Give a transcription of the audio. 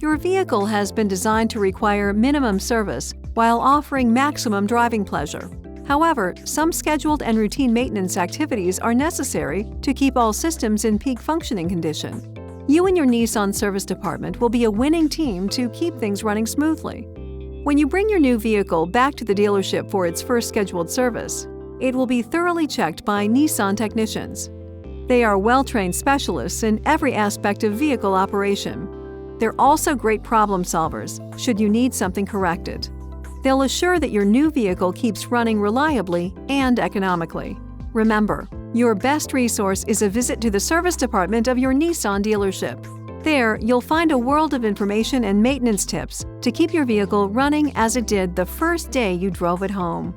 Your vehicle has been designed to require minimum service while offering maximum driving pleasure. However, some scheduled and routine maintenance activities are necessary to keep all systems in peak functioning condition. You and your Nissan service department will be a winning team to keep things running smoothly. When you bring your new vehicle back to the dealership for its first scheduled service, it will be thoroughly checked by Nissan technicians. They are well-trained specialists in every aspect of vehicle operation. They're also great problem solvers should you need something corrected. They'll assure that your new vehicle keeps running reliably and economically. Remember, your best resource is a visit to the service department of your Nissan dealership. There, you'll find a world of information and maintenance tips to keep your vehicle running as it did the first day you drove it home.